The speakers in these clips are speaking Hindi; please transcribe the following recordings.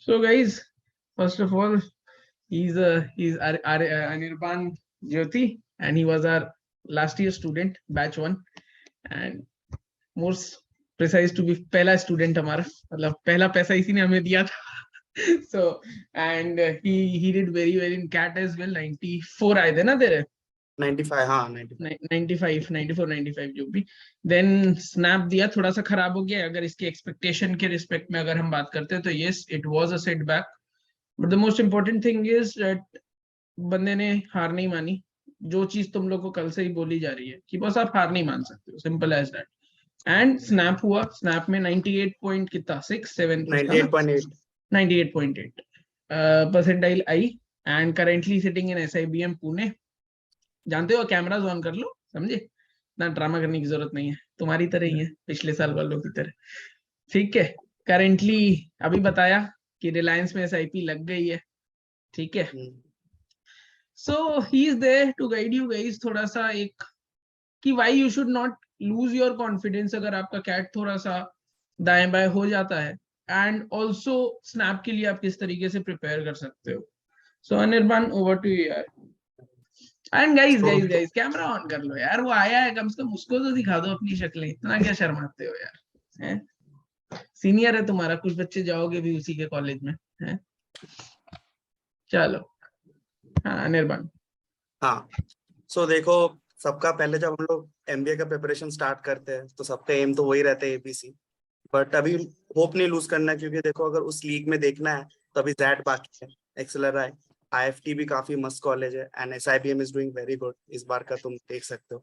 So guys, first of all, he's Anirban Jyoti, and he was our last year student, batch one, and most precise to be पहला student हमारा, मतलब पहला पैसा इसी ने हमें दिया था. So and he did very well in CAT as well. 94 आए थे ना तेरे? 95, हाँ 95 94 95 जो भी. देन स्नैप दिया, थोड़ा सा खराब हो गया. अगर इसके एक्सपेक्टेशन के रिस्पेक्ट में अगर हम बात करते हैं तो yes it was a setback, but the most important thing is that बंदे ने हार नहीं मानी. जो चीज तुम लोग को कल से ही बोली जा रही है कि बस आप हार नहीं मान सकते हो, simple as that. And SNAP हुआ. स्नैप में 98 पॉइंट कितना 6 7 कुछ था ना, 98.8 98.8 percentile I. And currently sitting in SIBM Pune. जानते हो, कैमराज ऑन कर लो, समझे ना, ड्रामा करने की जरूरत नहीं है, तुम्हारी तरह ही है पिछले साल वालों की तरह. ठीक है. करेंटली अभी बताया कि रिलायंस में SIP लग गई है. ठीक है. So he is there to guide you guys थोड़ा सा एक कि why you should not lose your confidence अगर आपका कैट थोड़ा सा दाएं बाएं हो जाता है. एंड ऑल्सो स्नैप के लिए आप किस तरीके से प्रिपेयर कर सकते हो. सो अनिर्बान, ओवर टू यू यार. एंड गाइस कैमरा ऑन कर लो यार, वो आया है, कम से कम उसको तो दिखा दो अपनी शक्लें. इतना क्या शर्माते हो यार, हैं? सीनियर है तुम्हारा, कुछ बच्चे जाओगे भी उसी के कॉलेज में, हैं? चलो, हाँ अनिर्बान. हाँ सो देखो, सबका पहले जब हम लोग MBA का प्रिपरेशन स्टार्ट करते हैं तो सबका एम तो वही रहता है ABC. बट अभी होप नहीं लूज करना है, क्योंकि देखो अगर उस लीग में देखना है तो अभी जैट बाकी है, एक्सेलरा है, IFT भी काफी मस्त कॉलेज है, and SIBM is doing very good इस बार का, तुम देख सकते हो.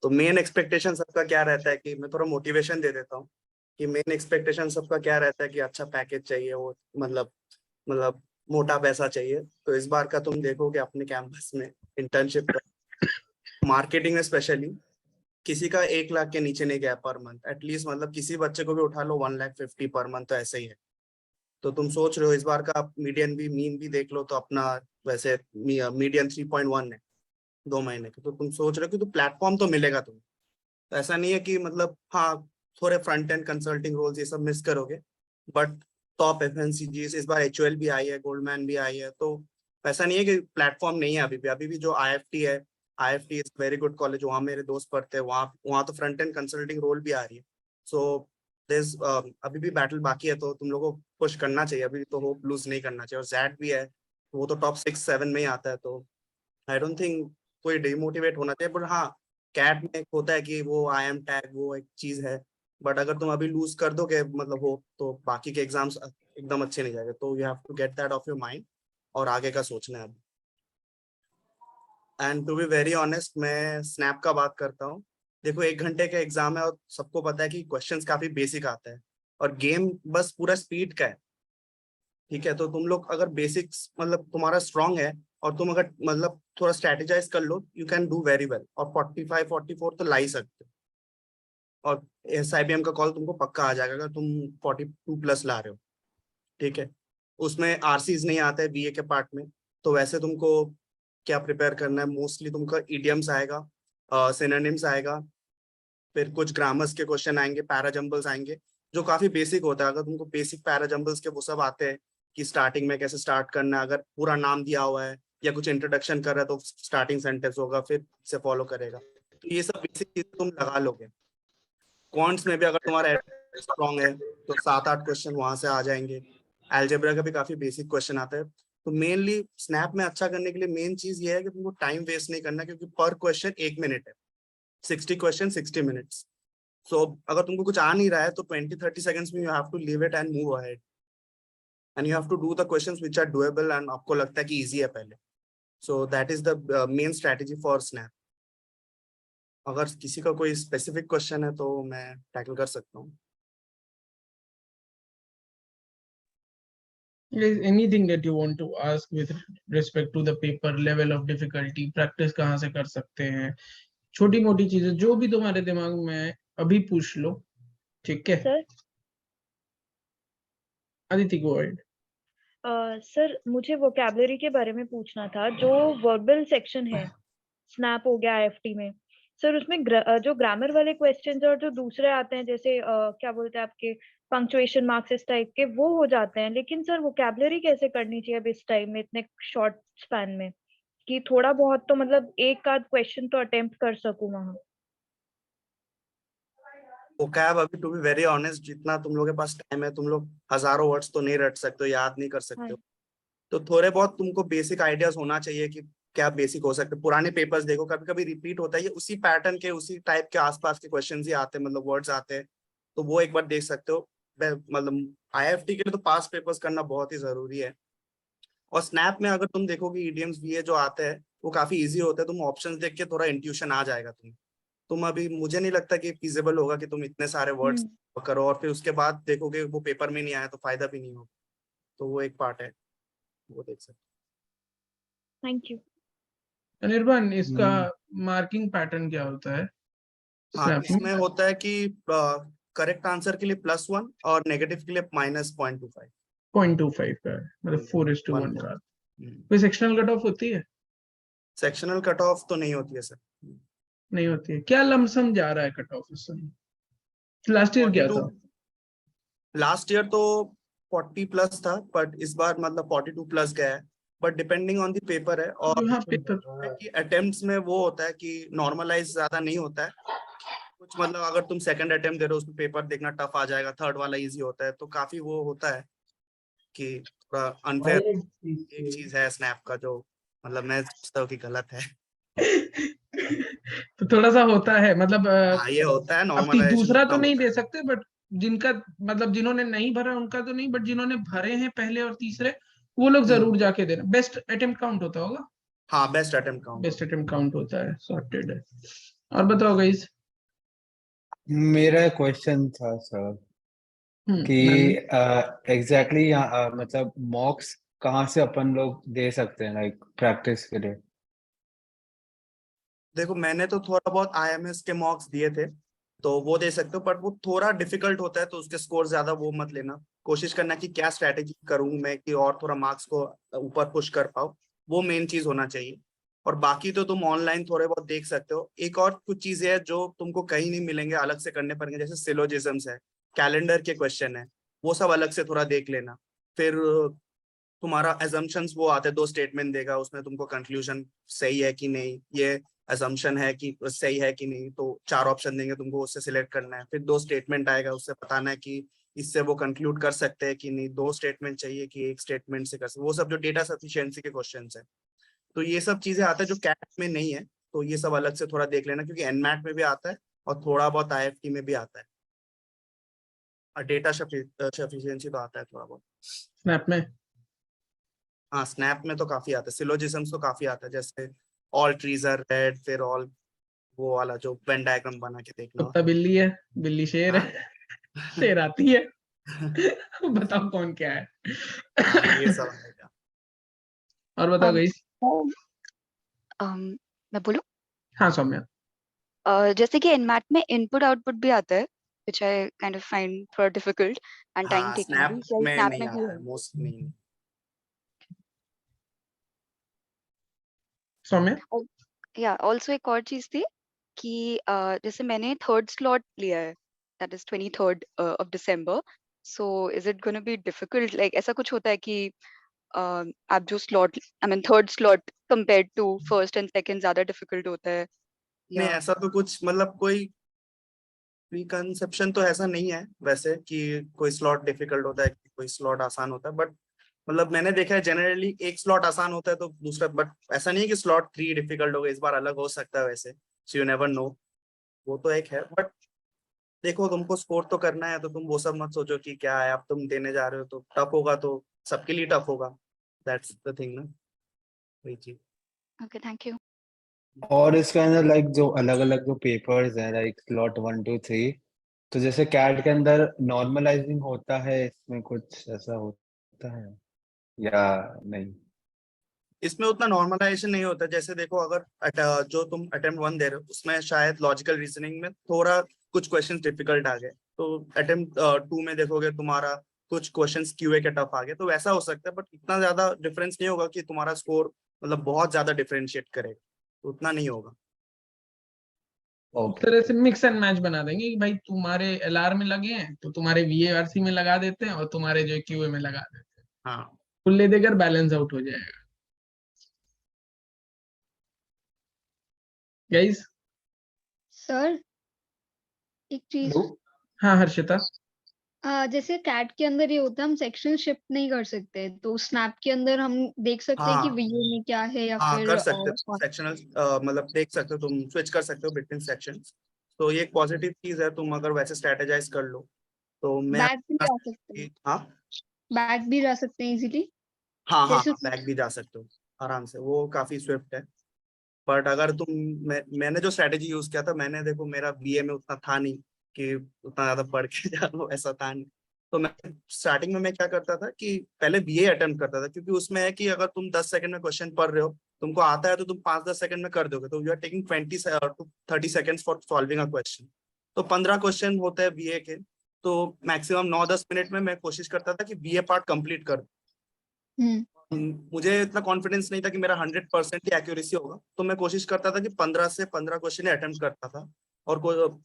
तो मेन एक्सपेक्टेशन सबका क्या रहता है, कि मैं थोड़ा मोटिवेशन दे देता हूँ कि मेन एक्सपेक्टेशन सबका क्या रहता है कि अच्छा पैकेज चाहिए, वो मतलब मोटा पैसा चाहिए. तो इस बार का तुम देखोगे अपने कैंपस में इंटर्नशिप मार्केटिंग में स्पेशली किसी का 1 लाख के नीचे नहीं गया पर मंथ एटलीस्ट, मतलब किसी बच्चे को भी उठा लो 1,50,000 पर मंथ, तो ऐसे ही है. तो तुम सोच रहे हो इस बार का मीडियन भी मीन भी देख लो तो अपना वैसे मीडियन 3.1 है 2 महीने के. तो तुम सोच रहे हो कि तो प्लेटफॉर्म तो मिलेगा तुम्हें. तो ऐसा नहीं है कि मतलब हाँ थोड़े फ्रंट एंड कंसल्टिंग रोल्स ये सब मिस करोगे, बट टॉप FMCG इस बार HUL भी आई है, गोल्डमैन भी आई है. तो ऐसा नहीं है कि प्लेटफॉर्म नहीं है. अभी भी जो IFT है, IFT is very good college, वहाँ मेरे दोस्त पढ़ते हैं, वहाँ तो फ्रंट एंड कंसल्टिंग रोल भी आ रही है. सो दिस अभी भी बैटल बाकी है, तो तुम लोगों को पुश करना चाहिए, अभी तो होप लूज नहीं करना चाहिए. और जैट भी है, वो तो टॉप 6 7 में ही आता है, तो आई डोंट थिंक कोई डिमोटिवेट होना चाहिए. बट हाँ, कैट में एक होता है कि वो IM टैग वो एक चीज है, बट अगर तुम अभी लूज कर दोगे मतलब हो, तो बाकी के एग्जाम्स एकदम अच्छे नहीं जाएंगे. तो you have to get that off your mind और आगे का सोचना है. And to be very honest, मैं स्नैप का बात करता हूँ. देखो 1 घंटे का एग्जाम है और सबको पता है कि क्वेश्चंस काफी बेसिक आते हैं, और गेम बस पूरा स्पीड का है. ठीक है, तो तुम लोग अगर बेसिक्स मतलब तुम्हारा स्ट्रांग है और तुम अगर मतलब थोड़ा स्ट्रेटेजाइज कर लो, you can do very well. और 45 44 तो ला ही सकते हो. और SIBM का कॉल तुमको पक्का आ जाएगा अगर तुम 42+ ला रहे हो. ठीक है, उसमें RCs नहीं आते BA के पार्ट में. तो वैसे तुमको क्या प्रिपेयर करना है, मोस्टली तुमको इडियम्स आएगा, सिनोनिम्स आएगा, फिर कुछ ग्रामर्स के क्वेश्चन आएंगे, पैराजम्बल्स आएंगे, जो काफी बेसिक होता है. अगर तुमको बेसिक पैराजम्बल्स के वो सब आते हैं कि स्टार्टिंग में कैसे स्टार्ट करना है, अगर पूरा नाम दिया हुआ है या कुछ इंट्रोडक्शन कर रहा है तो स्टार्टिंग सेंटेंस होगा, फिर से फॉलो करेगा. तो ये सब बेसिक चीज तुम लगा लोगे. क्वांट्स में भी अगर तुम्हारा स्ट्रॉन्ग है तो 7 8 क्वेश्चन वहां से आ जाएंगे. अलजेब्रा का भी काफी बेसिक क्वेश्चन आता है. तो मेनली स्नैप में अच्छा करने के लिए मेन चीज ये है कि तुमको टाइम वेस्ट नहीं करना, क्योंकि पर क्वेश्चन 1 मिनट है, 60 क्वेश्चन 60 मिनट्स. सो अगर तुमको कुछ आ नहीं रहा है तो 20 30 सेकंड्स में you have to leave it and move ahead, and you have to do the questions which are doable एंड आपको लगता है कि इजी है पहले. So that is the main strategy for SNAP. अगर किसी का कोई स्पेसिफिक क्वेश्चन है तो मैं टैकल कर सकता हूँ. Anything that you want to ask with respect to the paper, level of difficulty, practice कहाँ से कर सकते हैं, छोटी मोटी चीजें जो भी तुम्हारे दिमाग में है अभी पूछ लो. ठीक है sir. Aditi, go ahead. Sir मुझे वोकैबुलरी के बारे में पूछना था. जो वर्बल सेक्शन है स्नैप हो गया IFT में, सर उसमें जो ग्रामर वाले क्वेश्चंस और जो दूसरे आते हैं जैसे क्या बोलते हैं आपके पंक्चुएशन मार्क्स इस टाइप के वो हो जाते हैं, लेकिन सर वोकैबुलरी कैसे करनी चाहिए अब इस टाइम में इतने शॉर्ट स्पैन में कि थोड़ा बहुत तो मतलब एक आध क्वेश्चन तो अटेम्प्ट कर सकूं वहां। vocab अभी टू बी वेरी ऑनेस्ट जितना तुम लोग के पास टाइम है तुम लोग हजारों वर्ड्स तो नहीं रट सकते हो, याद नहीं कर सकते हाँ। हो। तो थोड़े बहुत तुमको बेसिक आइडियाज होना चाहिए कि क्या बेसिक हो सकते। पुराने पेपर्स देखो कभी कभी रिपीट होता है, ये उसी पैटर्न के उसी टाइप के आसपास के क्वेश्चंस ही आते हैं, मतलब वर्ड्स आते हैं। तो वो एक बार देख सकते हो। मतलब आईएफटी के लिए तो पास पेपर्स करना बहुत ही जरूरी है। और स्नैप में अगर तुम देखोगे ईडीएम्स भी जो आते हैं वो काफी इजी होते हैं, तुम ऑप्शंस देख के थोड़ा इंट्यूशन आ जाएगा तुम अभी मुझे नहीं लगता कि फिजिबल होगा कि तुम इतने सारे वर्ड्स करो और फिर उसके बाद देखोगे वो पेपर में नहीं आया तो फायदा भी नहीं होगा। तो वो एक पार्ट है, वो देख सकते थैंक यू। अनिर्बान, इसका मार्किंग पैटर्न क्या होता है हो। हाँ, स्नैप में? इसमें होता है कि करेक्ट आंसर के लिए +1 और नेगेटिव के लिए -0.25। 0.25 का है, मतलब 4:1 का। हम्म। कोई सेक्शनल कट ऑफ होती है? सेक्शनल कट ऑफ तो नहीं होती है सर। नहीं होती है। क्या लमसम जा रहा है कट ऑफ इस समय? लास्ट ईयर क्या 42 था? लास्ट ईयर तो 40+ था, बट इस बार मतलब 42+ गया है। But depending on the paper है और हाँ, पेपर। कि अटेम्प्ट्स में वो होता है कि नॉर्मलाइज ज्यादा नहीं होता है कुछ। मतलब अगर तुम सेकंड अटेम्प्ट दे रहे हो उसमें पेपर देखना टफ आ जाएगा, थर्ड वाला इजी होता है, तो काफी वो होता है कि थोड़ा अनफेयर एक चीज है स्नैप का जो मतलब मैं सोचता हूँ कि गलत है। तो थोड़ा सा होता है मतलब हाँ ये होता है, अब नॉर्मलाइजेशन दूसरा थोड़ा तो नहीं होता दे है। सकते, बट जिनका मतलब जिन्होंने नहीं भरा उनका तो नहीं, बट जिन्होंने भरे हैं पहले और तीसरे, वो लोग जरूर जाके देना। बेस्ट अटेम्प्ट काउंट होता होगा। हाँ बेस्ट अटेम्प्ट काउंट बेस्ट होता अटेम्प्ट काउंट होता है, सॉर्टेड है। और बताओ गाइस। मेरा क्वेश्चन था सर कि नन। एग्जैक्टली यहाँ मतलब मॉक्स कहाँ से अपन लोग दे सकते हैं लाइक प्रैक्टिस के लिए? देखो मैंने तो थोड़ा बहुत आईएमएस के मॉक्स दिए थे तो वो दे सकते हो, बट वो थोड़ा डिफिकल्ट होता है तो उसके स्कोर ज्यादा वो मत लेना। कोशिश करना कि क्या स्ट्रैटेजी करूं मैं कि और थोड़ा मार्क्स को ऊपर पुश कर पाऊं, वो मेन चीज होना चाहिए। और बाकी तो तुम ऑनलाइन थोड़े बहुत देख सकते हो। एक और कुछ चीजें है जो तुमको कहीं नहीं मिलेंगे, अलग से करने पड़ेंगे, जैसे सिलोजिज्म्स है, कैलेंडर के क्वेश्चन है, वो सब अलग से थोड़ा देख लेना। फिर तुम्हारा एजम्पशंस वो आते हैं, 2 स्टेटमेंट देगा उसमें तुमको कंक्लूजन सही है कि नहीं, ये असम्पशन है कि सही है कि नहीं, तो 4 ऑप्शन देंगे तुमको, उससे सिलेक्ट करना है। फिर 2 स्टेटमेंट आएगा, उससे बताना है कि इससे वो कंक्लूड कर सकते हैं कि नहीं, 2 स्टेटमेंट चाहिए कि एक स्टेटमेंट से कर सकते, वो सब जो डेटा सफिशिएंसी के क्वेश्चन है। तो ये सब चीजें आते हैं जो कैट में नहीं है, तो ये सब अलग से थोड़ा देख लेना, क्योंकि एनमैट में भी आता है और थोड़ा बहुत आईएफटी में भी आता है। और डेटा सफिशिएंसी तो आता है थोड़ा बहुत स्नैप में। हाँ, स्नैप में तो काफी आता है, सिलोजिज्म्स तो काफी आता है, जैसे ऑल ट्रीज आर रेड, फिर ऑल वो वाला जो वेन डायग्राम बना के देखना। कुत्ता बिल्ली है, बिल्ली शेर हाँ है, शेर आती है। बताओ कौन क्या है। हाँ ये सब आएगा। और बताओ गाइस। मैं बोलूं? हाँ सौम्या। जैसे कि एनमैट में इनपुट आउटपुट भी आता है which I kind of find थोड़ा difficult and time हाँ taking स्नैप भी, शायद में स्नैप नहीं में भी आता है। है, मोस्ट नहीं। सौम्या। या ऑल्सो एक और चीज थी कि जैसे मैंने थर्ड स्लॉट लिया है, that is 23rd of December, so is it going to be difficult, like ऐसा कुछ होता है कि आप जो slot I mean third slot compared to first and second ज्यादा डिफिकल्ट होता है नहीं या? ऐसा तो कुछ मतलब कोई प्रीकंसेप्शन तो ऐसा नहीं है वैसे कि कोई स्लॉट डिफिकल्ट होता है कि कोई स्लॉट आसान होता है, बट मतलब मैंने देखा है जनरली एक स्लॉट आसान होता है तो दूसरा, बट ऐसा नहीं है कि स्लॉट 3 डिफिकल्ट हो गया, इस बार अलग हो सकता है वैसे, सो यू नेवर नो। वो तो एक है, बट देखो तुमको स्कोर तो करना है तो तुम वो सब मत सोचो कि क्या है, अब तुम देने जा रहे हो तो टफ होगा, तो सबके लिए टफ होगा, दैट्स द थिंग ना, वही चीज। Okay, thank you. और इसके अंदर लाइक जो अलग अलग जो पेपर्स हैं लाइक स्लॉट 1 2 3, तो जैसे कैट के अंदर नॉर्मलाइजिंग होता है, इसमें कुछ ऐसा होता है या नहीं? इसमें उतना नॉर्मलाइजेशन नहीं होता, जैसे देखो अगर जो तुम अटेम्प्ट 1 दे रहे हो उसमें शायद लॉजिकल रीजनिंग में थोड़ा कुछ क्वेश्चंस डिफिकल्ट आ गए, तो अटेम्प्ट 2 में देखोगे तुम्हारा कुछ क्वेश्चंस क्यूए के टफ आ गए, तो वैसा हो सकता है, बट इतना ज्यादा डिफरेंस नहीं होगा कि तुम्हारा स्कोर मतलब बहुत ज्यादा डिफरेंशिएट करे, तो उतना नहीं होगा। उस ओके तरह से मिक्स एंड मैच बना देंगे कि भाई तुम्हारे एलआर में लगे हैं तो तुम्हारे वीएआरसी में लगा देते हैं और तुम्हारे जो क्यूए में लगा देते हैं, हाँ खुले देकर बैलेंस आउट हो जाएगा गाइस। सर एक चीज, हाँ हर्षिता। जैसे कैट के अंदर ये होता है हम सेक्शन शिफ्ट नहीं कर सकते, तो स्नैप के अंदर हम देख सकते हैं कि हाँ वीए में क्या है या हाँ फिर कर सकते हो सेक्शनल, मतलब देख सकते हो तुम, स्विच कर सकते हो बिटवीन सेक्शंस। तो ये एक पॉजिटिव चीज है, तुम अगर वैसे स्ट्रेटेजाइज कर लो तो मैं बैक भी जा सकते हैं, हाँ बैक भी जा सकते हैं इजीली हाँ हाँ जैसे। हाँ बैक भी जा सकते हो आराम से, वो काफी स्विफ्ट है। बट अगर तुम, मैंने जो स्ट्रेटेजी यूज किया था, मैंने देखो मेरा बीए में उतना था नहीं कि उतना ज्यादा पढ़ के जानो, ऐसा था नहीं। तो मैं स्टार्टिंग में मैं क्या करता था कि पहले बीए अटेम्प्ट करता था, क्योंकि उसमें है कि अगर तुम 10 सेकंड में क्वेश्चन पढ़ रहे हो, तुमको आता है तो तुम 5-10 सेकंड में कर दोगे, तो you are taking 20 to 30 seconds for solving a question. तो 15 क्वेश्चन होते हैं बीए के, तो मैक्सिमम 9-10 मिनट में मैं कोशिश करता था कि बीए पार्ट कंप्लीट कर दूं। मुझे इतना कॉन्फिडेंस नहीं था कि मेरा 100% ही एक्यूरेसी होगा, तो मैं कोशिश करता था कि 15 से 15 क्वेश्चन अटेम्प्ट करता था। और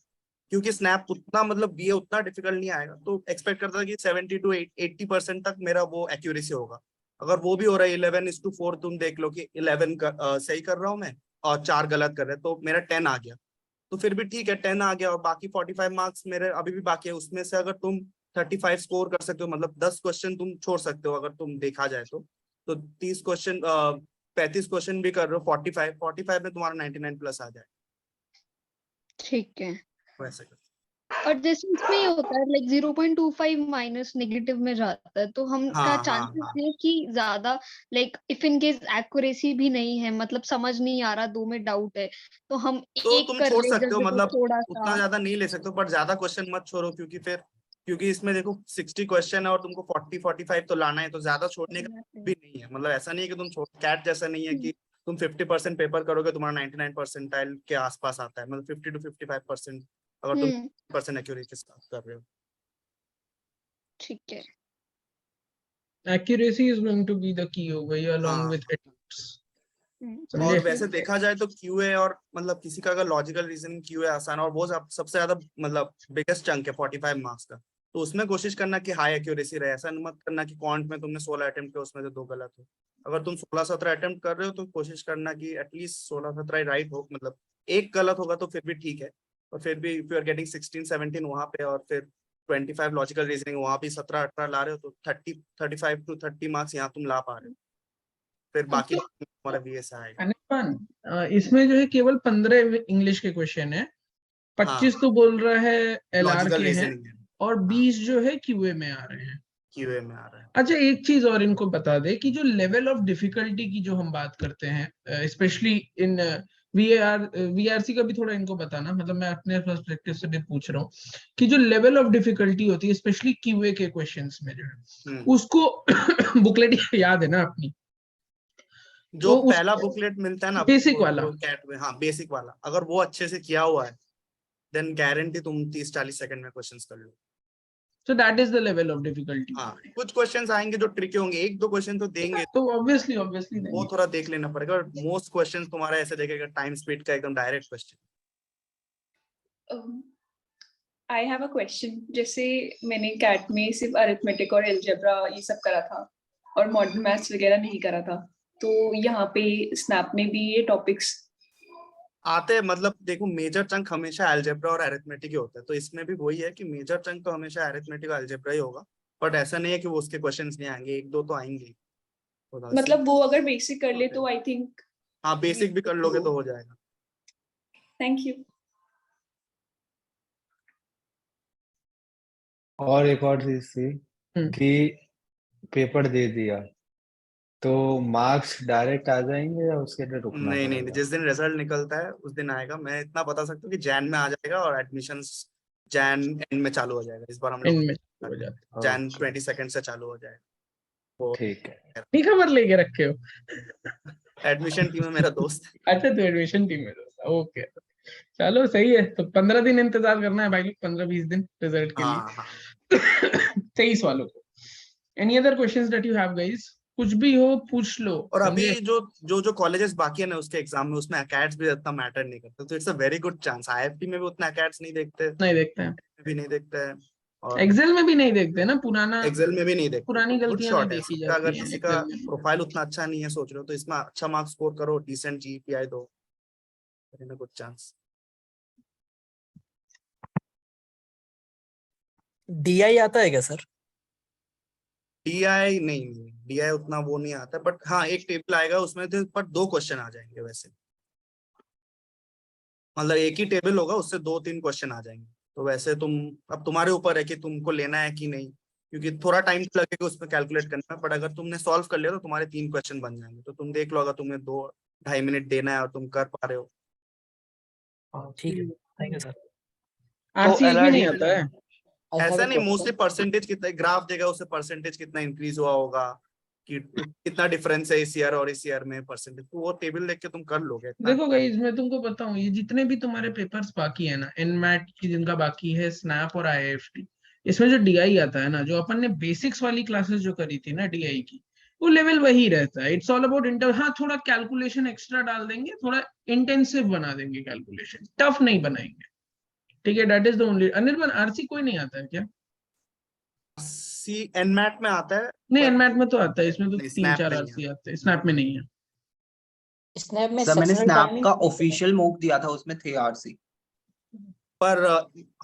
क्योंकि स्नैप उतना, मतलब बीए उतना डिफिकल्ट नहीं आएगा, तो एक्सपेक्ट करता था कि 70 to 80% तक मेरा वो एक्यूरेसी होगा। अगर वो भी हो रहा है 11:4, तुम देख लो कि 11 सही कर रहा हूँ मैं और 4 गलत कर रहे हैं, तो मेरा 10 आ गया। तो फिर भी ठीक है, 10 आ गया और बाकी 45 मार्क्स मेरे अभी भी बाकी है। उसमें से अगर तुम 35 स्कोर कर सकते हो, मतलब 10 क्वेश्चन तुम छोड़ सकते हो अगर तुम देखा जाए तो 30 क्वेश्चन, 35 क्वेश्चन भी कर रहे हो, 45 में तुम्हारा 99 प्लस आ जाए, ठीक है। वैसे कर। और जैसे इसमें ये होता है लाइक 0.25 माइनस नेगेटिव में जाता है, तो हम का हाँ हाँ चांसेस हाँ, है कि ज्यादा like if in case accuracy भी नहीं है, मतलब समझ नहीं आ रहा, 2 में डाउट है, तो हम तो एक तुम कर छोड़ ले सकते हो, जैसे तो मतलब थोड़ा उतना सा। ज्यादा नहीं ले सकते हो, पर ज्यादा क्वेश्चन मत छोड़ो, क्योंकि इसमें देखो 60 क्वेश्चन है और तुमको 40-45 तो लाना है, तो ज्यादा छोड़ने का भी नहीं है। मतलब ऐसा नहीं है कि तुम छोड़, कैट जैसा नहीं है कि तुम 50% पेपर करोगे तुम्हारा 99 परसेंटाइल के आसपास आता है, मतलब 50 to 55% अगर तुम % एक्यूरेसी के साथ कर रहे हो। ठीक है। Accuracy is going to be the key over here along हाँ, with attempts. और समझे? वैसे देखा जाए तो क्यूए, और मतलब किसी का अगर लॉजिकल रीजनिंग क्यूए आसान है, और वो सबसे ज्यादा मतलब बिगेस्ट चंक है 45 मार्क्स का, तो उसमें कोशिश करना कि हाई एक्यूरेसी रहे। ऐसा मत करना कि क्वांट में तुमने 16 अटेम्प्ट किया उसमें से 2 गलत हो। अगर तुम 16-17 अटेम्प्ट कर रहे हो तो कोशिश करना कि एटलीस्ट 16-17 राइट हो, मतलब एक गलत होगा तो फिर भी ठीक है। और फिर भी इफ यू आर गेटिंग 16-17 वहां पे, और फिर 25 लॉजिकल रीजनिंग वहां भी 17-18 ला रहे हो, तो 35 to 30 मार्क्स यहाँ तुम ला पा रहे हो, फिर बाकी हमारा बी एस आएगा। अनिपान, इसमें जो है केवल 15 इंग्लिश के क्वेश्चन है, 25 हाँ तो बोल रहा है एलआर लॉजिकल के हैं रीजनिंग है, और 20 जो है क्यूए में आ रहे हैं। क्यूए में आ रहा है। अच्छा एक चीज और इनको बता दे कि जो लेवल ऑफ डिफिकल्टी की जो हम बात करते हैं स्पेशली इन वीआरसी का भी थोड़ा इनको बताना, मतलब मैं अपने पर्सपेक्टिव से भी पूछ रहा हूँ कि जो लेवल ऑफ डिफिकल्टी होती है स्पेशली क्यूए के क्वेश्चंस में जो है उसको बुकलेट याद है ना अपनी, जो तो पहला उसको बुकलेट मिलता है ना बेसिक वो वाला, जो कैट में, हाँ बेसिक वाला, अगर वो अच्छे से किया हुआ है देन गारंटी तुम 30-40 सेकंड में क्वेश्चंस कर लो। so that is the level of difficulty. हाँ कुछ क्वेश्चंस आएंगे जो ट्रिकी होंगे, 1-2 क्वेश्चन तो देंगे, तो ऑब्वियसली वो थोड़ा देख लेना पड़ेगा। और मोस्ट क्वेश्चंस तुम्हारा ऐसे देखेगा टाइम स्पीड का एकदम direct question. I have a question. जैसे मैंने कैट में सिर्फ अरिथमेटिक और अलजेब्रा ये सब करा था और मॉडर्न मैथ्स वगैरह नहीं करा था, तो यहाँ पे स्नैप में भी ये टॉपिक्स आते हैं। मतलब देखो मेजर चंक हमेशा अलजेब्रा और अरिथमेटिक ही होता है, तो इसमें भी वही है कि मेजर चंक तो हमेशा अरिथमेटिक और अलजेब्रा ही होगा। बट ऐसा नहीं है कि वो उसके क्वेश्चंस नहीं आएंगे, 1-2 तो आएंगे। मतलब वो अगर बेसिक कर ले तो आई थिंक। हाँ बेसिक भी कर लोगे तो हो जाएगा। Thank you. और एक और चीज थी कि पेपर दे दिया तो मार्क्स डायरेक्ट आ जाएंगे या उसके लिए रुकना नहीं पड़ेगा? जिस दिन रिजल्ट निकलता है उस दिन आएगा। मैं इतना बता सकता हूँ कि जैन में आ जाएगा और एडमिशंस जैन एंड में चालू हो जाएगा। इस बार हम लोग हो जाता जैन 22 से चालू हो जाएगा। तो ठीक है। नहीं खबर लेके रखे हो? एडमिशन टीम में मेरा दोस्त है। अच्छा तो एडमिशन टीम में ओके, चलो सही है। तो 15 दिन इंतजार करना है भाई, 15-20 दिन रिजल्ट के लिए हाँ हाँ 23 वालों को। Any other questions that you have guys कुछ भी हो पूछ लो, और अभी समझे? जो कॉलेजेस बाकी है ना उसके एग्जाम में, उसमें अकेड्स भी इतना मैटर नहीं करते, तो it's a very good chance. IFT में भी उतना अकेड्स नहीं देखते, नहीं देखते हैं, भी नहीं देखते हैं, और एक्सेल में भी नहीं देखते ना, पुराना एक्सेल में भी नहीं देखते। पुरानी गुड गलतियां नहीं शॉट है देखी सबका। अगर जाती हैं किसी का एक्सेल में। प्रोफाइल उतना अच्छा नहीं है, सोच रहे हो, तो इसमें अच्छा मार्क्स स्कोर करो, डिसेंट जीपीआई दो, गुड चांस। डीआई आता है क्या सर? डीआई नहीं, डीआई उतना वो नहीं आता, बट हाँ एक टेबल आएगा उसमें, तो पर 2 क्वेश्चन आ जाएंगे वैसे, मतलब एक ही टेबल होगा, उससे 2-3 क्वेश्चन आ जाएंगे। तो वैसे अब तुम्हारे ऊपर है कि तुमको लेना है कि नहीं, क्योंकि थोड़ा टाइम लगेगा उसमें कैलकुलेट करने में, बट अगर तुमने सॉल्व कर लिया तो तुम्हारे 3 क्वेश्चन बन जाएंगे। तो तुम देख लो, अगर तुम्हें 2-2.5 मिनट देना है और तुम कर पा रहे हो। ठीक है, थैंक यू सर। आरसीए भी नहीं LRD आता है? ऐसा नहीं, मोस्टली परसेंटेज कितना ग्राफ देगा, उससे परसेंटेज कितना इंक्रीज हुआ होगा, कि कितना डिफरेंस है इस ईयर और इस ईयर में परसेंटेज, तो वो टेबल देख के तुम कर लोगे इतना। देखो गाइस, मैं तुमको बताऊं, ये जितने भी तुम्हारे पेपर्स बाकी है ना, एनमैट की जिनका बाकी है, स्नैप और आईआईएफटी, इसमें जो डीआई आता है ना, जो अपन ने बेसिक्स वाली क्लासेस जो करी थी ना डीआई की, वो लेवल वही रहता है। इट्स ऑल अबाउट इंटर, हाँ थोड़ा कैलकुलेशन एक्स्ट्रा डाल देंगे, थोड़ा इंटेंसिव बना देंगे कैलकुलेशन, टफ नहीं बनाएंगे, ठीक है? That is the only. Anirban, RC कोई नहीं आता है क्या? सी एनमैट में आता है, नहीं, पर एनमैट में तो आता है, इसमें तो नहीं, 3-4 नहीं आरसी आते हैं, स्नैप में नहीं है। स्नैप में सर मैंने सेक्शनल स्नैप टाइमिंग का ऑफिशियल मॉक दिया था, उसमें थे आरसी। पर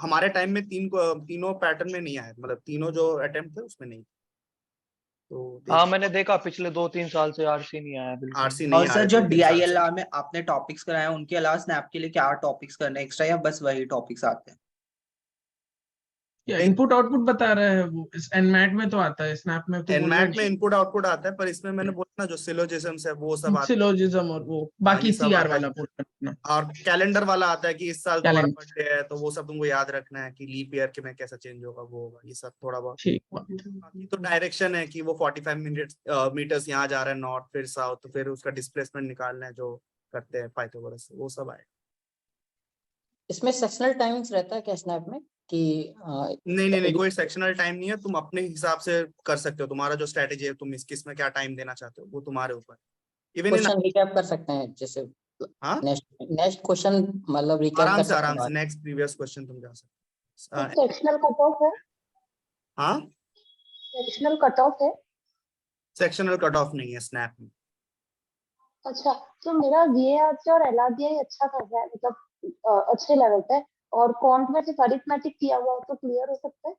हमारे टाइम में तीनों पैटर्न में नहीं आए, मतलब तीनों जो अटेम्प्ट थे उसमें नहीं। तो हाँ मैंने देखा पिछले 2-3 साल से आरसी नहीं आया बिल्कुल। आरसी नहीं और आ सर रहे जो 2-3 साल से। DILR में आपने टॉपिक्स कराए उनके अलावा स्नैप के लिए क्या टॉपिक्स करने एक्स्ट्रा, या बस वही टॉपिक्स आते हैं? या इनपुट आउटपुट बता रहा है वो, इस एनमैट में तो आता है, स्नैप में तो बोल रहा एनमैट में इनपुट आउटपुट आता है, पर इसमें मैंने बोला ना जो सिलोजिज्म्स है वो सब है आता सिलोजिज्म और वो है। बाकी ये सब सीआर आता वाला है, पूरा अपना और कैलेंडर वाला आता है कि इस साल तुम्हारा कैलेंडर। बर्थडे है, तो वो सब तुमको याद रखना है कि लीप ईयर के में कैसा चेंज होगा, वो होगा, ये सब थोड़ा बहुत। ठीक बात। बाकी तो डायरेक्शन है कि वो 45 मीटर्स यहाँ जा रहा है नॉर्थ फिर साउथ, तो फिर उसका डिस्प्लेसमेंट निकालना है जो करते हैं पाइथागोरस, वो सब आए। इसमें सेक्शनल टाइमिंग्स रहता है क्या स्नैप में कि नहीं, कोई सेक्शनल टाइम नहीं है, तुम अपने हिसाब से कर सकते हो, तुम्हारा जो स्ट्रेटेजी है, तुम किस में क्या टाइम देना चाहते हो, वो तुम्हारे ऊपर। इवन इन क्वेश्चन रिकैप कर सकते हैं जैसे हाँ, नेक्स्ट क्वेश्चन मतलब रिकैप कर सकते आराम से हैं? नेक्स्ट प्रीवियस क्वेश्चन तुम जा सकते हो। सेक्शनल कट ऑफ है? हाँ, सेक्शनल कट ऑफ है? सेक्शनल कट ऑफ नहीं है स्नैप में। अच्छा, तो मेरा VARC और LRDI अच्छा कर रहा है, मतलब अच्छे लेवल पे, और कॉन्ट में सिर्फ अरिथमेटिक किया हुआ हो तो क्लियर हो सकता है?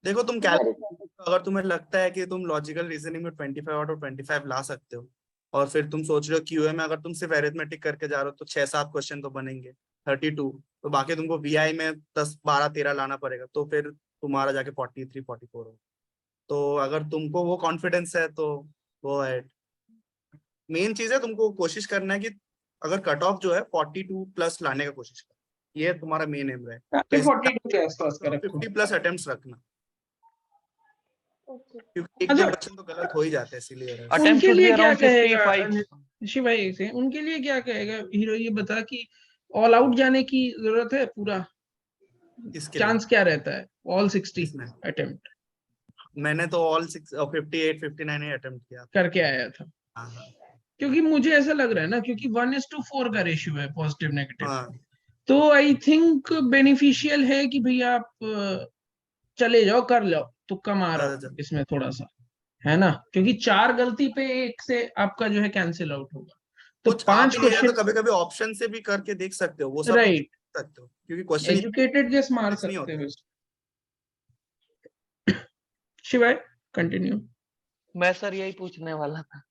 देखो तुम सिर्फ arithmetic। अगर तुम्हें लगता है कि तुम लॉजिकल रीजनिंग में 25 आउट ऑफ 25 ला सकते हो, और फिर तुम सोच रहे हो क्यूए में अगर तुम सिर्फ अरिथमेटिक करके जा रहे हो तो 6-7 क्वेश्चन तो बनेंगे 32, तो बाकी तुमको VI में 10-12-13 लाना पड़ेगा, तो फिर तुम्हारा जाके 43-44 हो। तो अगर तुमको वो कॉन्फिडेंस है तो वो है। मेन चीज है तुमको कोशिश करना है कि अगर कट ऑफ जो है 42 प्लस लाने का कोशिश कर, ये तुम्हारा मेन एम है। 42 के आसपास का रखो। 50 प्लस अटेम्प्ट्स रखना, ओके। क्योंकि एक अच्छा, क्वेश्चन तो गलत हो ही जाते हैं, इसीलिए अटेम्प्ट उनके शुड बी लिए क्या अराउंड कहेगा 55। ऋषि भाई से, उनके लिए क्या कहेगा हीरो? ये बता कि ऑल आउट जाने की जरूरत है, पूरा इसके लिए चांस क्या रहता है ऑल 60 इसमें अटेम्प्ट मैंने तो ऑल 58-59 ही अटेम्प्ट किया। करके आया था? हाँ, क्योंकि मुझे ऐसा लग रहा है ना, क्योंकि 1:4 का रेशियो है पॉजिटिव नेगेटिव, हाँ, तो आई थिंक बेनिफिशियल है कि भैया आप चले जाओ, कर लो, तुक्का मारो ज़्यादा- इसमें थोड़ा सा, है ना? क्योंकि 4 गलती पे 1 से आपका जो है कैंसिल आउट होगा, तो कुछ आ 5 भी नहीं रहा तो क्वेश्चन। कभी कभी ऑप्शन से भी करके देख सकते हो, वो सब राइट, देख सकते हो, क्योंकि क्वेश्चन एजुकेटेड गेस मार नहीं सकते होते। हो। शिवाय कंटिन्यू। मैं सर यही पूछने वाला था।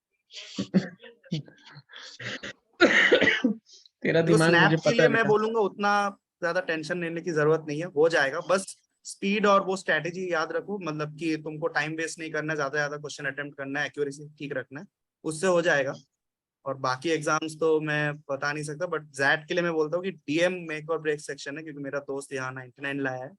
तेरा देखो दिमाग मुझे स्नैप के पता लिए है मैं बेटा। बोलूंगा उतना ज्यादा टेंशन लेने की जरूरत नहीं है, हो जाएगा। बस स्पीड और वो स्ट्रेटेजी याद रखो, मतलब कि तुमको टाइम वेस्ट नहीं करना है, ज्यादा क्वेश्चन अटेम्प्ट करना है, एक्यूरेसी ठीक रखना है, उससे हो जाएगा। और बाकी एग्जाम्स तो मैं बता नहीं सकता, बट जैट के लिए मैं बोलता हूँ कि डीएम मेक और ब्रेक सेक्शन है, क्योंकि मेरा दोस्त यहाँ 99 लाया है,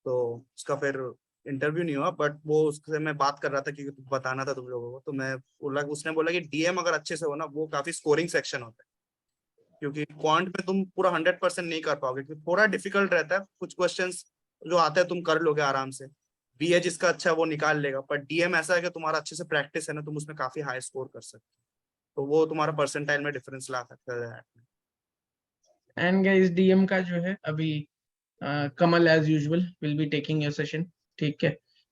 तो उसका फिर इंटरव्यू नहीं हुआ, बट वो उससे मैं बात कर रहा था क्योंकि बताना था तुम लोगों को, तो मैं बोला, उसने बोला कि डीएम अगर अच्छे से हो ना, वो काफी स्कोरिंग सेक्शन होता है, क्योंकि क्वांट में तुम पूरा 100% नहीं कर पाओगे, क्योंकि थोड़ा डिफिकल्ट रहता है, कुछ क्वेश्चंस जो आते हैं तुम कर लोगे आराम से, बीए जिसका अच्छा है वो निकाल लेगा, पर डीएम ऐसा है कि तुम्हारा अच्छे से प्रैक्टिस है ना, तुम उसमें काफी हाई स्कोर कर सकते हो, तो वो तुम्हारा परसेंटाइल में डिफरेंस ला सकता है। एंड गाइस डीएम का जो है अभी Kamal as usual will be taking your session, ठीक है,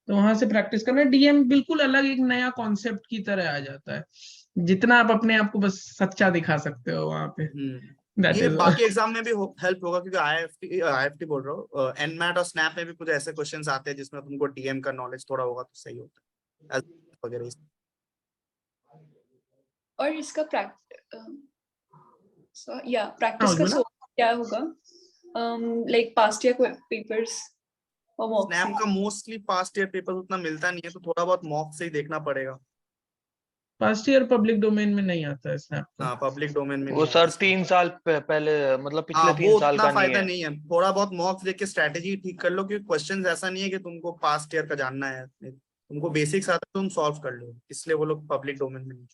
तो वहां से प्रैक्टिस करना। डीएम बिल्कुल अलग एक नया कॉन्सेप्ट की तरह आ जाता है, जितना आप अपने आप को बस सच्चा दिखा सकते हो वहां पे, दैट ये इज बाकी एग्जाम में भी हेल्प होगा, क्योंकि आईएफटी बोल रहा हूँ, एनमैट और स्नैप में भी कुछ ऐसे क्वेश्चंस आते हैं जिसमें तुमको डीएम का नॉलेज थोड़ा होगा तो सही होता है वगैरह। और इसका हाँ, प्रैक्टिस का बोला। सोर्स क्या होगा? लाइक पास्ट ईयर पेपर्स और मॉक स्नैप से? का मोस्टली पास्ट ईयर पेपर उतना मिलता नहीं है, तो थोड़ा बहुत मॉक से ही देखना पड़ेगा। फर्स्ट ईयर पब्लिक डोमेन में नहीं आता है स्नैप का। हाँ, पब्लिक डोमेन में वो नहीं सर आता। 3 साल पहले, मतलब पिछले हाँ, 3 वो साल उतना का नहीं फायदा है। नहीं है, थोड़ा बहुत मॉक्स देख के स्ट्रेटेजी ठीक कर लो, क्योंकि क्वेश्चंस ऐसा नहीं है कि तुमको पास्ट ईयर का जानना है, तुमको बेसिक्स आता है तुम सॉल्व कर लो, इसलिए वो लोग पब्लिक डोमेन में नहीं।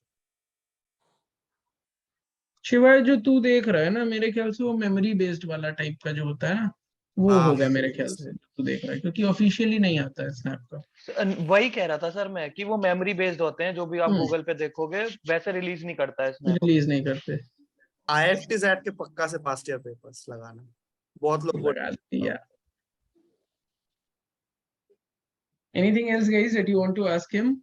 शिवाय जो तू देख रहा है ना, मेरे ख्याल से वो मेमोरी बेस्ड वाला टाइप का जो होता है ना, वो हाँ, होगा मेरे ख्याल से जो तू देख रहा है, क्योंकि ऑफिशियली नहीं आता है स्नैप का। वही कह रहा था सर मैं कि वो मेमोरी बेस्ड होते हैं, जो भी आप गूगल पे देखोगे वैसे रिलीज नहीं करता है इसमें। रिलीज नहीं करते। आईएफटी जेड के पक्का से पास्ट ईयर पेपर्स लगाना, बहुत लोग लगा दिया। Anything else guys that you want to ask him?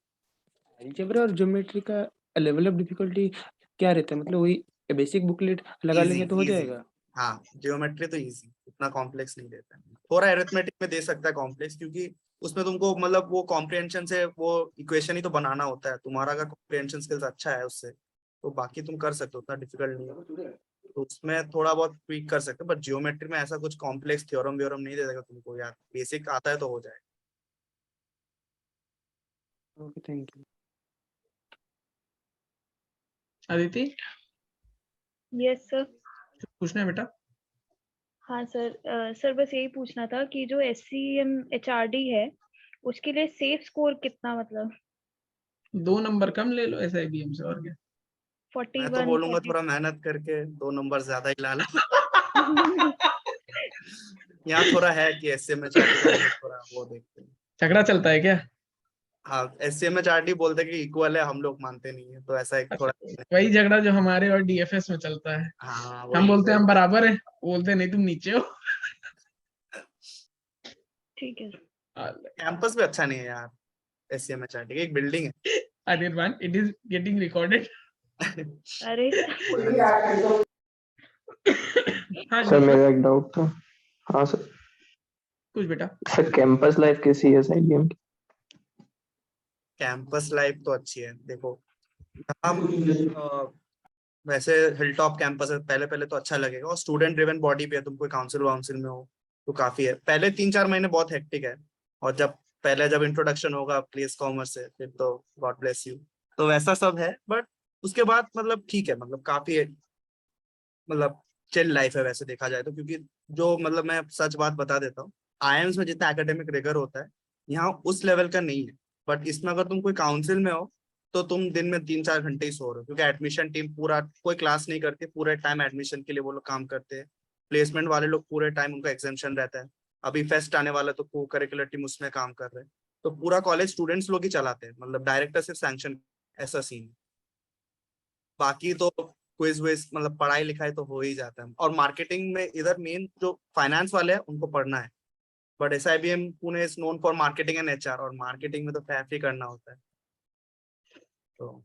Algebra और ज्योमेट्री का लेवल ऑफ डिफिकल्टी क्या रहता है, मतलब वही बेसिक बुकलेट लगा लेंगे तो हो जाएगा? हाँ, जियोमेट्री तो इजी, उतना कॉम्प्लेक्स नहीं देता है, थोड़ा एरिथमेटिक में दे सकता है कॉम्प्लेक्स, क्योंकि उसमें तुमको मतलब वो कॉम्प्रिहेंशन से वो इक्वेशन ही तो बनाना होता है, तुम्हारा अगर कॉम्प्रिहेंशन स्किल्स अच्छा है उससे, तो बाकी तुम कर सकते हो, उतना डिफिकल्ट नहीं है, तो उसमें थोड़ा बहुत ट्वीक कर सकते हो, बट जियोमेट्री में ऐसा कुछ कॉम्प्लेक्स थ्योरम व्योरम नहीं दे देगा तुमको यार, बेसिक आता है तो हो जाएगा। Okay, thank you. Aditi yes sir. पूछना है बेटा? हाँ सर, सर बस यही पूछना था कि जो SCM HRD है उसके लिए सेफ स्कोर कितना, मतलब 2 नंबर कम ले लो SIBM से, और क्या। 41 मैं तो बोलूंगा 40? थोड़ा मेहनत करके 2 नंबर ज्यादा ही ला लो। यहाँ थोड़ा है कि SCMHRD का हम लोग थोड़ा वो देखते हैं, झगड़ा चलता है क्या? हाँ, SCMHRD बोलते कि इक्वल है, हम लोग मानते नहीं है, तो ऐसा एक थोड़ा। वही झगड़ा जो हमारे और DFS में चलता है। हाँ, हम बोलते हैं वही। हम बराबर है, बोलते हैं नहीं तुम नीचे हो। ठीक है। कैंपस भी अच्छा नहीं है यार, SCMHRD एक बिल्डिंग है। Anirban, it is getting recorded. अरे हाँ सर मेरा एक डाउट था। हाँ सर। कुछ बेटा। सर कैंपस लाइफ कैसी है SIBM की? कैंपस लाइफ तो अच्छी है, देखो वैसे हिल टॉप कैंपस है, पहले पहले तो अच्छा लगेगा, और स्टूडेंट ड्रिवन बॉडी भी है, तुम कोई काउंसिल वाउंसिल में हो तो काफी है, पहले 3-4 महीने बहुत हेक्टिक है, और जब इंट्रोडक्शन होगा प्लेस कॉमर्स से, फिर तो गॉड ब्लेस यू, तो वैसा सब है, बट उसके बाद मतलब ठीक है, मतलब काफी मतलब चिल लाइफ है वैसे देखा जाए तो, क्योंकि जो मतलब मैं सच बात बता देता हूँ, IIMS में जितना एकेडमिक रिगर होता है यहाँ उस लेवल का नहीं है, बट इसमें अगर तुम कोई काउंसिल में हो तो तुम दिन में 3-4 घंटे ही सो रहे हो, क्योंकि एडमिशन टीम पूरा कोई क्लास नहीं करती, पूरे टाइम एडमिशन के लिए वो लोग काम करते हैं, प्लेसमेंट वाले लोग पूरे टाइम उनका एग्जामिशन रहता है, अभी फेस्ट आने वाला तो को करिकुलर टीम उसमें काम कर रहे हैं, तो पूरा कॉलेज स्टूडेंट्स लोग ही चलाते हैं, मतलब डायरेक्टर सिर्फ सैंक्शन, ऐसा सीन। बाकी तो क्विज विज मतलब पढ़ाई लिखाई तो हो ही जाता है, और मार्केटिंग में इधर मेन जो फाइनेंस वाले हैं उनको पढ़ना है, but SIBM Pune is known for marketing and HR, और मार्केटिंग में तो फैफ ही करना होता है, तो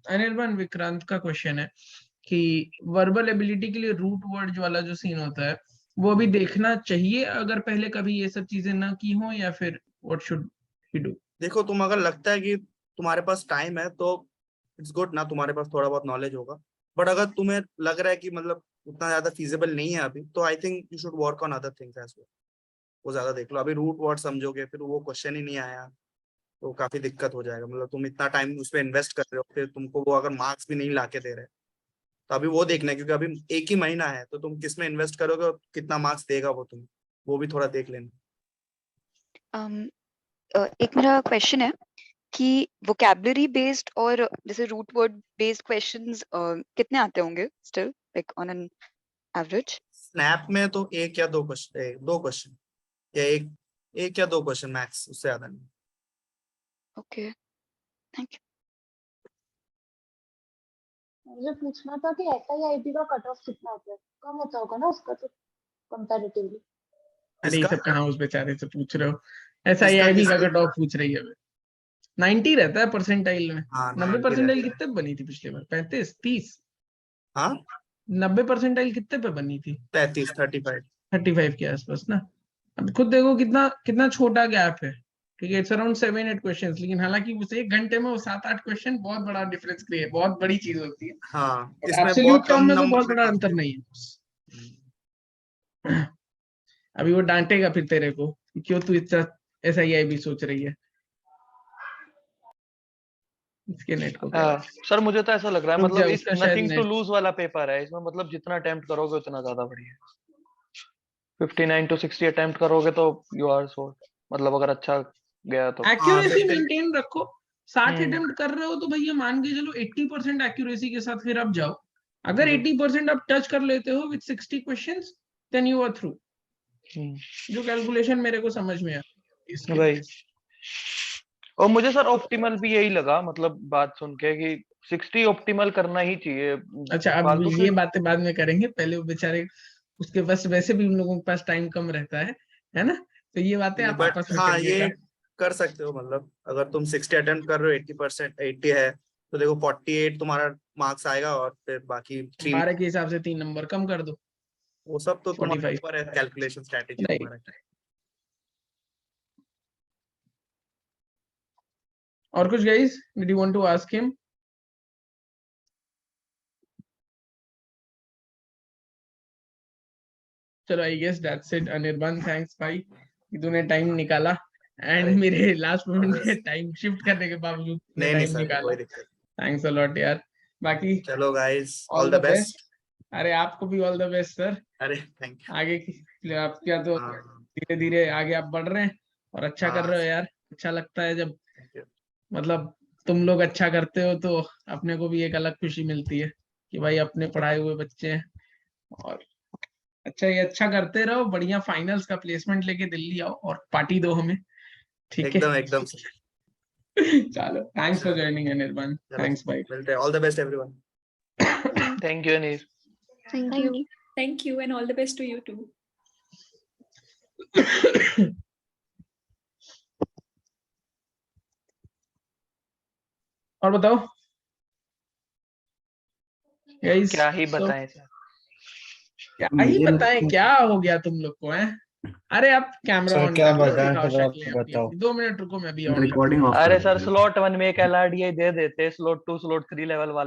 अनिर्बान, विक्रांत का क्वेश्चन है कि वर्बल एबिलिटी के लिए रूट वर्ड वाला जो सीन होता है वो अभी देखना चाहिए अगर पहले कभी ये सब चीजें ना की हो, या फिर व्हाट शुड ही डू? देखो, तुम अगर लगता है कि तुम्हारे पास टाइम है तो इट्स गुड ना, तुम्हारे पास थोड़ा बहुत नॉलेज होगा, बट अगर तुम्हें लग रहा है कि मतलब उतना ज्यादा फीजिबल नहीं है अभी, तो I think you should work on other things as well, वो ज्यादा देख लो, अभी रूट वर्ड समझोगे फिर वो क्वेश्चन ही नहीं आया तो काफी दिक्कत हो जाएगा, मतलब तुम इतना टाइम उस पर इन्वेस्ट कर रहे हो, फिर तुमको वो अगर मार्क्स भी नहीं ला के दे रहे, तो अभी वो देखना है, क्योंकि अभी 1 ही महीना है, तो तुम किस में इन्वेस्ट करोगे और कितना मार्क्स देगा वो, तुम वो भी थोड़ा देख लेना। एक मेरा क्वेश्चन है कि वोकैबुलरी बेस्ड और जैसे रूट वर्ड बेस्ड क्वेश्चंस कितने आते होंगे still, like on an average? Snap में तो 1 या 2 क्वेश्चन, 2 क्वेश्चन या 1 1 या 2 क्वेश्चन मैक्स, उससे ज्यादा नहीं। Okay, thank you. मुझे पूछना था कि SIIB का कट ऑफ कितना होता है? कम होता होगा ना उसका तो कंपैरेटिवली? अरे ये इसका सब कहाँ उस बेचारे से पूछ रहे हो? इसका SIIB का किसका? कट ऑफ पूछ रही है अभी। 90 रहता है परसेंटाइल में। हाँ 90 90 परसेंटाइल रहता है। कितने पे बनी थी पिछले बार? 35, 30? हाँ 90 परसेंटाइल कितने पे बनी थी? 35, 35। 35 के आसपास ना। अब खुद देखो कितना कितना छोटा गैप है, ठीक है। इट्स अराउंड 7-8 क्वेश्चंस, लेकिन हालांकि उस 1 घंटे में वो 7-8 क्वेश्चन बहुत बड़ा डिफरेंस क्रिएट, बहुत बड़ी चीज होती है। हाँ इसमें बहुत एब्सोल्यूट कम टर्म में तो नंबर बहुत में बड़ा कम। अंतर नहीं है। अभी वो डांटेगा फिर तेरे को कि क्यों तू इतना SIIB सोच रही है। इसके नेट को क्या सर मुझे तो ऐसा लग रहा है रुक जा, मतलब इस उसका शायद नथिंग टू नेट। लूज वाला पेपर है, इसमें मतलब जितना अटेम्प्ट करोगे उतना ज्यादा बढ़िया। 59 to 60 अटेम्प्ट करोगे तो यू आर सॉर्ट, मतलब अगर अच्छा गया तो। एक्यूरेसी 50। मेंटेन रखो। 60 अटेम्प्ट कर रहे हो तो भैया मान के चलो 80% एक्यूरेसी के साथ फिर आप जाओ। अगर 80% आप टच कर लेते हो with 60 questions, then you are through. जो कैलकुलेशन मेरे को समझ में आया इसके। वही। और मुझे सर ऑप्टिमल भी यही लगा, मतलब बात सुन के कि 60 ऑप्टिमल करना ही चाहिए। अच्छा, अब फालतू ये बातें बाद में करेंगे, पहले वो बेचारे उसके बस वैसे भी उन लोगों के पास टाइम कम रहता है ना? तो ये बातें आप बट आपस में हाँ ये करिएगा। कर सकते हो, मतलब अगर तुम 60 अटेम्प्ट कर रहे हो, 80% 80 है तो देखो 48 तुम्हारा मार्क्स आएगा, और फिर बाकी 3 12 के हिसाब से 3 नंबर कम कर दो। वो सब तो तुम्हारे 45 ऊपर है, कैलकुलेशन स्ट्रेटेजी नहीं। तुम्हारा। और कुछ guys, did you want to ask him? चलो I guess that's it. Anirban thanks भाई कि तूने टाइम निकाला, एंड अरे मेरे लास्ट मोमेंट में बस। टाइम शिफ्ट करने के बावजूद तूने नहीं नहीं टाइम सर, निकाला। कोई दिक्कत। थैंक्स अ लॉट यार। बाकी चलो guys, all all the the best. Best. अरे आपको भी ऑल द बेस्ट सर। अरे थैंक यू। आगे की आप क्या तो हाँ धीरे धीरे आगे आप बढ़ रहे हैं और अच्छा कर हाँ रहे हो यार। अच्छा लगता है जब थैंक यू। मतलब तुम लोग अच्छा करते हो तो अपने को भी एक अलग खुशी मिलती है कि भाई अपने पढ़ाए हुए बच्चे हैं। और अच्छा, ये अच्छा करते रहो, बढ़िया फाइनल्स का प्लेसमेंट लेके दिल्ली आओ और पार्टी दो हमें, ठीक है? एकदम एकदम सर। चलो, थैंक्स फॉर चलो जॉइनिंग अनिर्बान। चलो, थैंक्स भाई। मिलते हैं। All the best everyone. Thank you Anees. Thank you. Thank you and all the best to you too. और बताओ गाइस। क्या ही बताएं सर। क्या ही बताएं, क्या हो गया तुम लोग को है? अरे आप कैमरा सर ऑन क्या कर लो, बताएं, दिखाओ सर आप शक्लें अपनी बताओ। अपनी। 2 मिनट रुको, मैं भी ऑन रिकॉर्डिंग ऑफ अरे कर सर दीजिए। स्लॉट 1 में एक LRDI दे देते, स्लॉट 2 स्लॉट 3 लेवल वाले